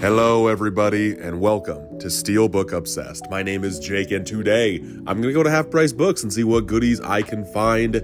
Hello everybody and welcome to Steelbook Obsessed. My name is Jake and today I'm going to go to Half Price Books and see what goodies I can find.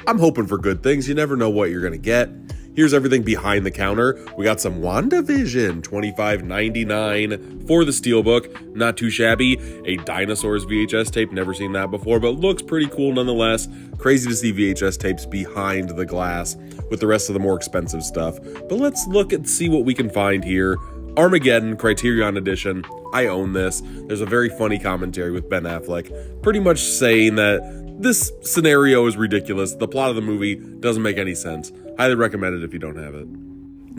I'm hoping for good things. You never know what you're going to get. Here's everything behind the counter. We got some WandaVision, $25.99 for the Steelbook. Not too shabby. A Dinosaurs VHS tape, never seen that before, but looks pretty cool nonetheless. Crazy to see VHS tapes behind the glass with the rest of the more expensive stuff. But let's look and see what we can find here. Armageddon Criterion Edition. I own this. There's a very funny commentary with Ben Affleck, pretty much saying that this scenario is ridiculous. The plot of the movie doesn't make any sense. Highly recommend it if you don't have it.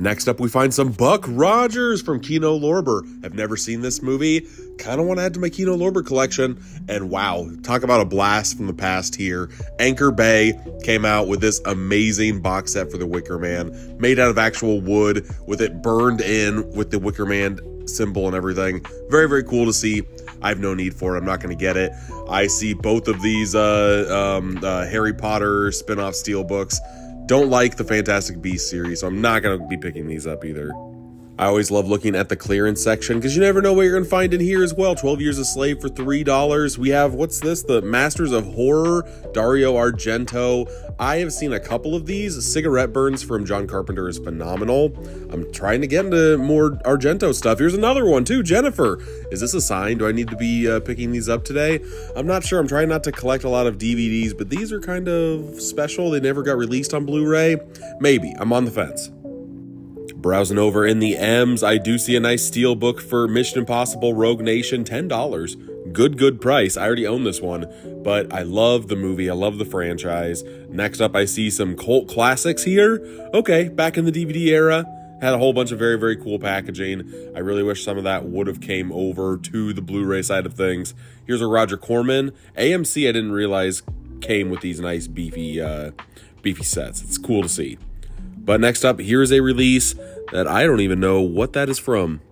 Next up, we find some Buck Rogers from Kino Lorber. I've never seen this movie. Kind of want to add to my Kino Lorber collection. And wow, talk about a blast from the past here. Anchor Bay came out with this amazing box set for the Wicker Man, made out of actual wood, with it burned in with the Wicker Man symbol and everything. Very, very cool to see. I have no need for it. I'm not going to get it. I see both of these Harry Potter spin-off steelbooks. Don't like the Fantastic Beasts series, so I'm not going to be picking these up either. I always love looking at the clearance section because you never know what you're going to find in here as well. 12 Years a Slave for $3. We have, what's this? The Masters of Horror, Dario Argento. I have seen a couple of these. Cigarette Burns from John Carpenter is phenomenal. I'm trying to get into more Argento stuff. Here's another one too, Jennifer. Is this a sign? Do I need to be picking these up today? I'm not sure. I'm trying not to collect a lot of DVDs, but these are kind of special. They never got released on Blu-ray. Maybe. I'm on the fence. Browsing over in the M's, I do see a nice steelbook for Mission Impossible Rogue Nation, $10. Good price. I already own this one, but I love the movie. I love the franchise. Next up, I see some cult classics here. Okay, back in the DVD era. Had a whole bunch of very, very cool packaging. I really wish some of that would have came over to the Blu-ray side of things. Here's a Roger Corman. AMC, I didn't realize, came with these nice beefy sets. It's cool to see. But next up, here's a release that I don't even know what that is from.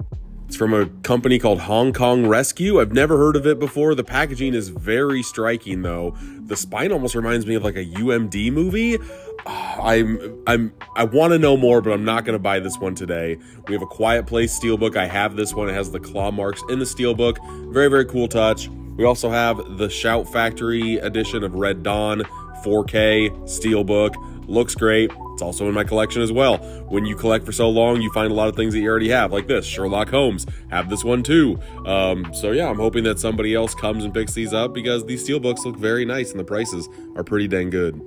It's from a company called Hong Kong Rescue. I've never heard of it before. The packaging is very striking, though. The spine almost reminds me of like a UMD movie. I want to know more, but I'm not going to buy this one today. We have a Quiet Place steelbook. I have this one. It has the claw marks in the steelbook. Very, very cool touch. We also have the Shout Factory edition of Red Dawn, 4K steelbook. Looks great. It's also in my collection as well. When you collect for so long, you find a lot of things that you already have, like this. Sherlock Holmes. Have this one too. So yeah, I'm hoping that somebody else comes and picks these up because these steelbooks look very nice and the prices are pretty dang good.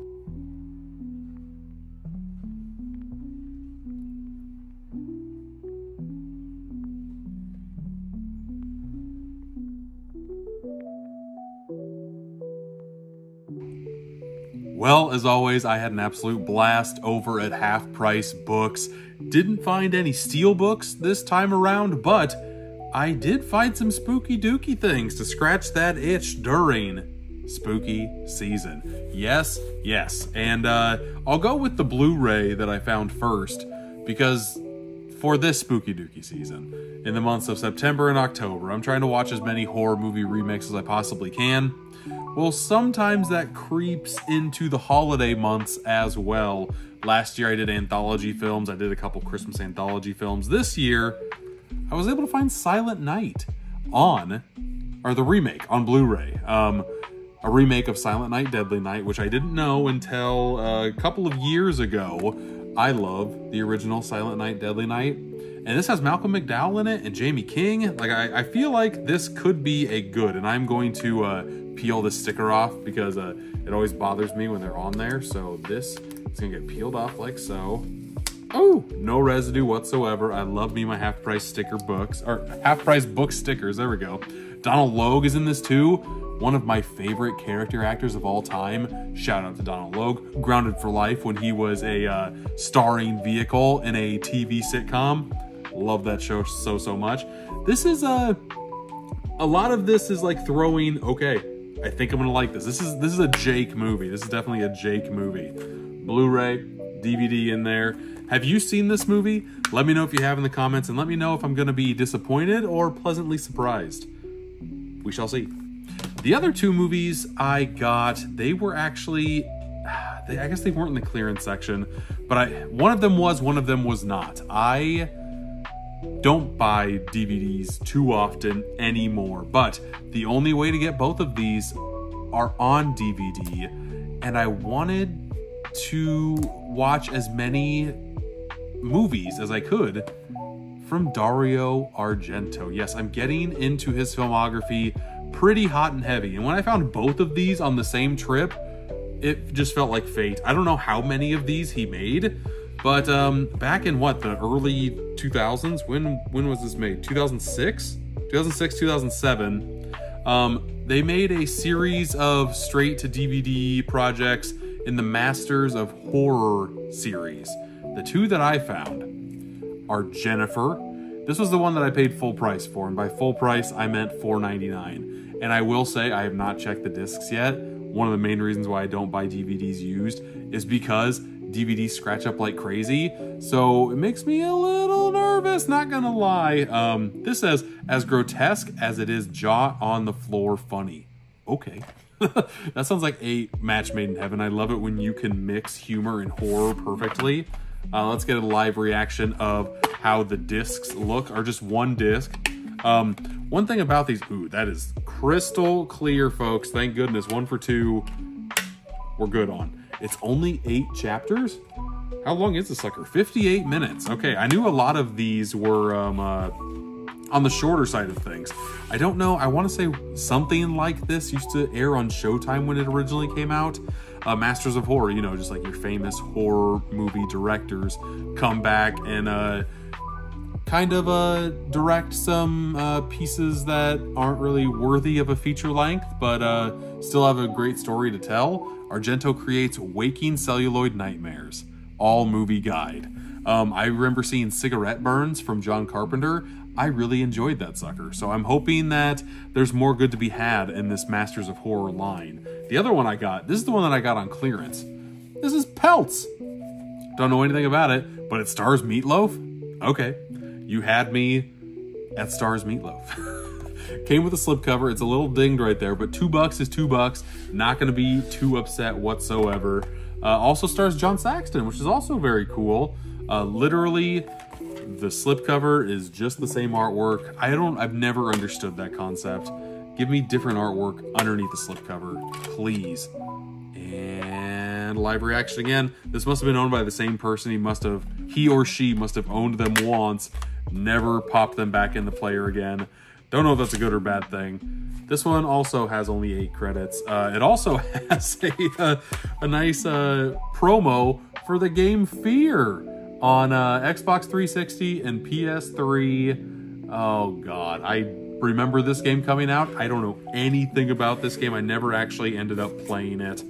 Well, as always, I had an absolute blast over at Half Price Books. Didn't find any steelbooks this time around, but I did find some spooky dooky things to scratch that itch during spooky season. Yes. And I'll go with the Blu-ray that I found first, because for this spooky dooky season, in the months of September and October, I'm trying to watch as many horror movie remakes as I possibly can. Well, sometimes that creeps into the holiday months as well. Last year I did anthology films. I did a couple Christmas anthology films. This year, I was able to find Silent Night the remake on Blu-ray. A remake of Silent Night, Deadly Night, which I didn't know until a couple of years ago. I love the original Silent Night, Deadly Night. And this has Malcolm McDowell in it and Jamie King. Like, I feel like this could be a good, and I'm going to peel the sticker off because it always bothers me when they're on there. So this is gonna get peeled off like so. Oh, no residue whatsoever. I love me my Half Price sticker books, or Half Price book stickers. There we go. Donald Logue is in this too. One of my favorite character actors of all time. Shout out to Donald Logue. Grounded for Life when he was a starring vehicle in a TV sitcom. Love that show so much. This is a lot of this is like throwing, okay, I think I'm gonna like this. This is a Jake movie. This is definitely a Jake movie. Blu-ray, DVD in there. Have you seen this movie? Let me know if you have in the comments, and let me know if I'm gonna be disappointed or pleasantly surprised. We shall see. The other two movies I got, they were actually, I guess they weren't in the clearance section, but one of them was not. don't buy DVDs too often anymore, but the only way to get both of these are on DVD, and I wanted to watch as many movies as I could from Dario Argento. Yes, I'm getting into his filmography pretty hot and heavy, and when I found both of these on the same trip, it just felt like fate. I don't know how many of these he made, but back in what, the early 2000s? When was this made? 2006? 2006, 2007. They made a series of straight to DVD projects in the Masters of Horror series. The two that I found are Jennifer. This was the one that I paid full price for, and by full price I meant $4.99. And I will say I have not checked the discs yet. One of the main reasons why I don't buy DVDs used is because DVDs scratch up like crazy, so it makes me a little nervous, not gonna lie. This says, as grotesque as it is jaw on the floor funny. Okay. That sounds like a match made in heaven. I love it when you can mix humor and horror perfectly. Let's get a live reaction of how the discs look, or just one disc. One thing about these, ooh, that is crystal clear, folks. Thank goodness, 1 for 2, we're good on. It's only 8 chapters? How long is the sucker? 58 minutes. Okay, I knew a lot of these were on the shorter side of things. I don't know, I want to say something like this used to air on Showtime when it originally came out. Masters of Horror, you know, just like your famous horror movie directors come back and kind of direct some pieces that aren't really worthy of a feature length, but still have a great story to tell. Argento creates Waking Celluloid Nightmares, all movie guide. I remember seeing Cigarette Burns from John Carpenter. I really enjoyed that sucker, so I'm hoping that there's more good to be had in this Masters of Horror line. The other one I got, this is the one that I got on clearance. This is Pelts. Don't know anything about it, but it stars Meatloaf? Okay, you had me at stars Meatloaf. Came with a slipcover. It's a little dinged right there, but $2 is $2. Not going to be too upset whatsoever. Also stars John Saxton, which is also very cool. Literally, the slipcover is just the same artwork. I've never understood that concept. Give me different artwork underneath the slipcover, please. And live reaction again. This must have been owned by the same person. He or she must have owned them once, never popped them back into player again. Don't know if that's a good or bad thing. This one also has only 8 credits. It also has a nice promo for the game Fear on Xbox 360 and PS3. Oh God, I remember this game coming out. I don't know anything about this game. I never actually ended up playing it.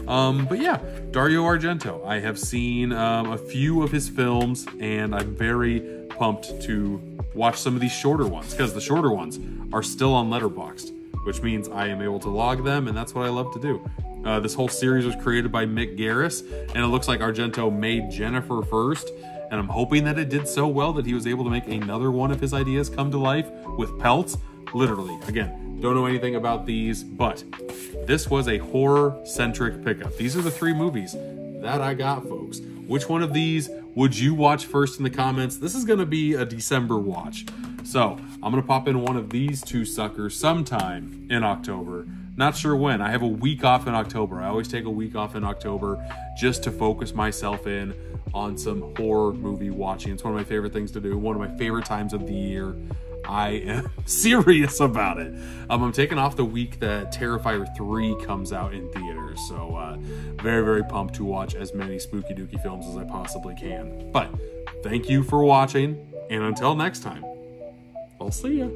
But yeah, Dario Argento. I have seen a few of his films, and I'm very pumped to watch some of these shorter ones, because the shorter ones are still on Letterboxd, which means I am able to log them, and that's what I love to do. This whole series was created by Mick Garris, and it looks like Argento made Jennifer first, and I'm hoping that it did so well that he was able to make another one of his ideas come to life with Pelts. Literally, again, don't know anything about these, but this was a horror-centric pickup. These are the 3 movies that I got, folks. Which one of these would you watch first in the comments? This is going to be a December watch. So I'm going to pop in one of these 2 suckers sometime in October. Not sure when. I have a week off in October. I always take a week off in October just to focus myself in on some horror movie watching. It's one of my favorite things to do. One of my favorite times of the year. I am serious about it. I'm taking off the week that Terrifier 3 comes out in theaters, so very, very pumped to watch as many spooky dooky films as I possibly can. But thank you for watching, and until next time, I'll see ya.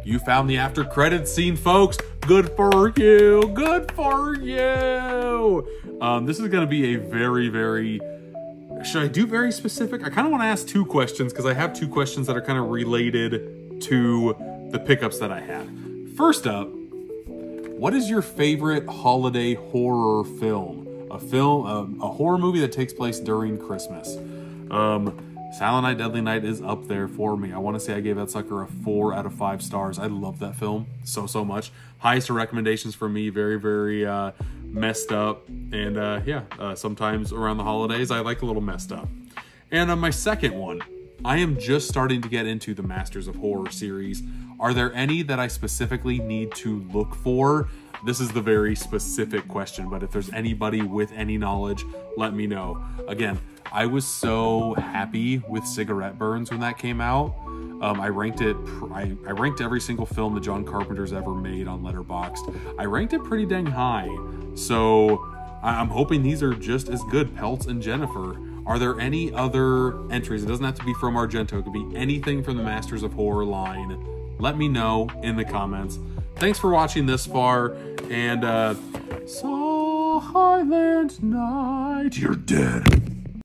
You found the after credits scene, folks. Good for you. Good for you. This is going to be a very, very... Should I do very specific? I kind of want to ask 2 questions because I have 2 questions that are kind of related to the pickups that I had. First up, what is your favorite holiday horror film? A horror movie that takes place during Christmas. Silent Night, Deadly Night is up there for me. I want to say I gave that sucker a 4 out of 5 stars. I love that film so much. Highest of recommendations for me. Very, very messed up. And sometimes around the holidays, I like a little messed up. And my second one, I am just starting to get into the Masters of Horror series. Are there any that I specifically need to look for? This is the very specific question, but if there's anybody with any knowledge, let me know. Again, I was so happy with Cigarette Burns when that came out. I ranked it. I ranked every single film that John Carpenter's ever made on Letterboxd. I ranked it pretty dang high. So I'm hoping these are just as good. Peltz and Jennifer. Are there any other entries? It doesn't have to be from Argento. It could be anything from the Masters of Horror line. Let me know in the comments. Thanks for watching this far. And Silent Night, you're dead.